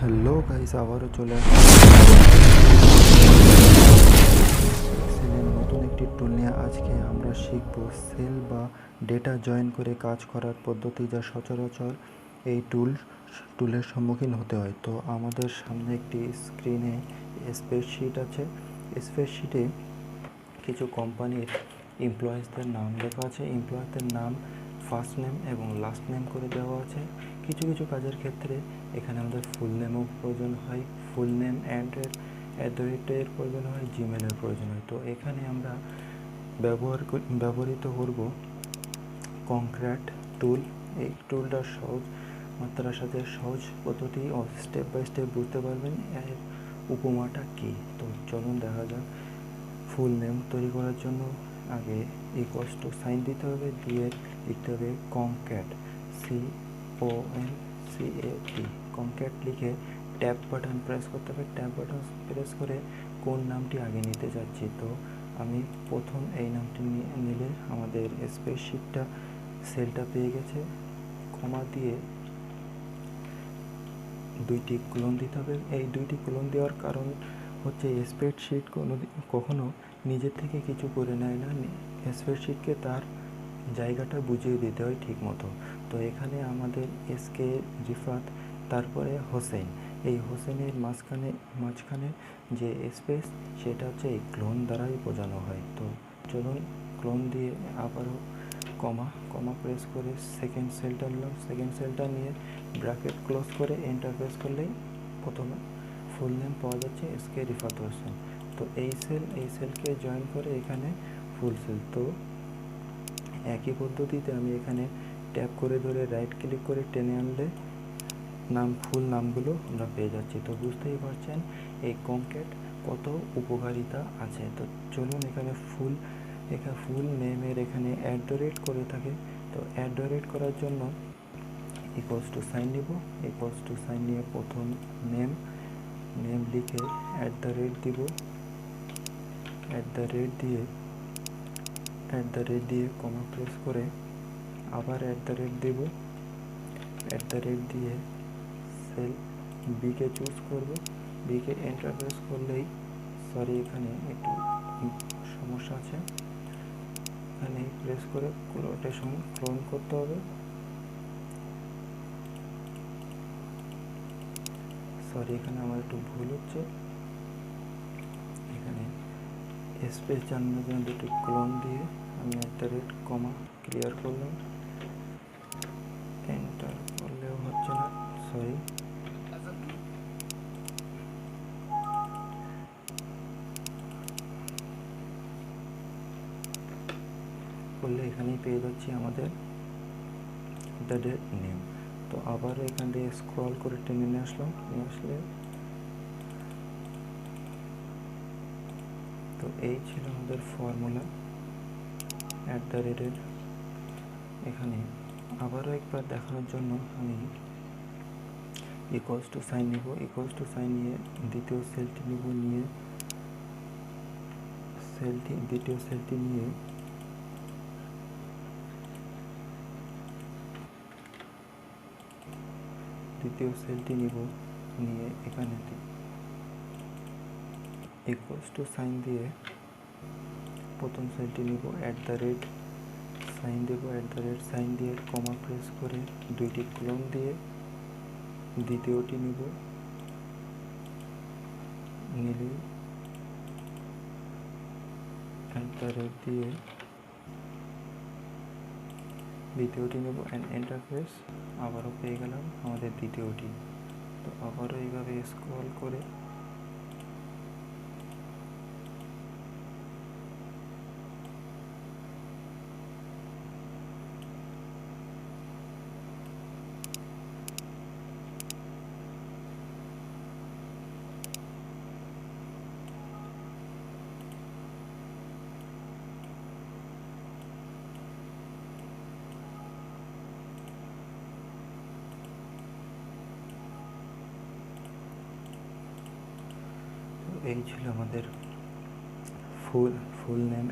Hello guys, আবারও চলে সেলের নতুন একটি টুল নিয়ে আজকে আমরা শিখব সেল বা ডেটা জয়েন করে কাজ করার পদ্ধতি, যা সচরাচর এই টুলের সম্মুখীন হতে হয়। তো আমাদের সামনে একটি স্ক্রিনে স্প্রেডশিট আছে। স্প্রেডশিটে কিছু কোম্পানির এমপ্লয়িজদের নাম লেখা আছে। এমপ্লয়িজদের নাম ফার্স্ট নেম এবং লাস্ট নেম করে দেওয়া আছে। কিছু কিছু কাজের ক্ষেত্রে এখানে আমাদের ফুল নেমও প্রয়োজন হয়, ফুল নেম @এর প্রয়োজন হয়, জিমেলের প্রয়োজন হয়। তো এখানে আমরা ব্যবহৃত করব কংক্রিট টুল। এই টুলটার সহজ মাত্রার সাথে সহজ পদ্ধতি ও স্টেপ বাই স্টেপ বুঝতে পারবেন এর উপমাটা কী। তো চলুন দেখা যাক। ফুল নেম তৈরি করার জন্য আগে ইকুয়ালস টু সাইন দিতে হবে, দিয়ে লিখতে হবে কংক্যাট, CONCAT। কংক্যাট লিখে ট্যাব বাটন প্রেস করতে হবে। ট্যাব বাটন প্রেস করে কোন নামটি আগে নিতে যাচ্ছি, তো আমি প্রথম এই নামটি নিলে আমাদের স্প্রেডশিটটা সেলটা পেয়ে গেছে। কমা দিয়ে দুইটি ক্লোন দিতে হবে। এই দুইটি ক্লোন দেওয়ার কারণ হচ্ছে স্প্রেডশিট কখনো নিজের থেকে কিছু করে নেয় না, স্প্রেডশিটকে তার জায়গাটা বুঝিয়ে দিতে হয় ঠিক মতো। তো এখানে আমাদের SK রিফাত, তারপরে হোসেন, এই হোসেনের মাঝখানে যে স্পেস, সেটা হচ্ছে এই ক্লোন দ্বারাই বোঝানো হয়। তো চলুন ক্লোন দিয়ে আবারও কমা প্রেস করে সেকেন্ড সেলটা নিলাম। সেকেন্ড সেলটা নিয়ে ব্র্যাকেট ক্লোজ করে এন্টার প্রেস করলেই প্রথমে ফুল নেম পাওয়া যাচ্ছে, SK রিফাত হোসেন। তো এই সেলকে জয়েন করে এখানে ফুল সেল। তো একই পদ্ধতিতে আমি এখানে ট্যাপ করে ধরে রাইট ক্লিক করে টেনে আনলে ফুল নামগুলো আমরা পেয়ে যাচ্ছি। তো বুঝতেই পারছেন এই কংক্যাট কত উপকারিতা আছে। তো চলুন এখানে ফুল নেমের এখানে করে থাকে। তো করার জন্য ইকুয়ালস টু সাইন নিব। ইকুয়ালস টু সাইন নিয়ে প্রথম নেম লিখে দিব। দিয়ে কমা প্রেস করে আবার দিব। দিয়ে সেল বিকে চুজ করব। বিকে এন্টার প্রেস করলেই, সরি এখানে একটু সমস্যা আছে, এখানে প্রেস করে রোটেশন ক্লোন করতে হবে। সরি, এখানে আমার একটু ভুল হচ্ছে। এখানে স্পেস জানানোর জন্য দুটো ক্লোন দিয়ে আমি কমা ক্লিয়ার করলাম। এন্টার করলেও হচ্ছে না, সরি। করলে এখানেই পেয়ে যাচ্ছি আমাদের নেম। তো আবারও এখান থেকে স্ক্রল করে টেনে নিয়ে আসলে তো এই ছিল আমাদের ফর্মুলা @এর। এখানে আবারও একবার দেখানোর জন্য আমি ইকুয়ালস টু সাইন নিব। ইকুয়ালস টু সাইন নিয়ে দ্বিতীয় সেলটি নিব, নিয়ে দ্বিতীয় সেলটি নিয়ে নিয়ে এখানে ইকুয়ালস টু সাইন দিয়ে প্রথম সেলটি নিব, সাইন দেব। সাইন দিয়ে কমা প্রেস করে দুইটি ক্লোন দিয়ে দ্বিতীয়টি নিব, নিলে দিয়ে দ্বিতীয়টি নেব অ্যান্ড এন্টার প্রেস, আবারও পেয়ে গেলাম আমাদের দ্বিতীয়টি। তো আবারও এইভাবে স্ক্রল করে এই ছিল আমাদের ফুল নেম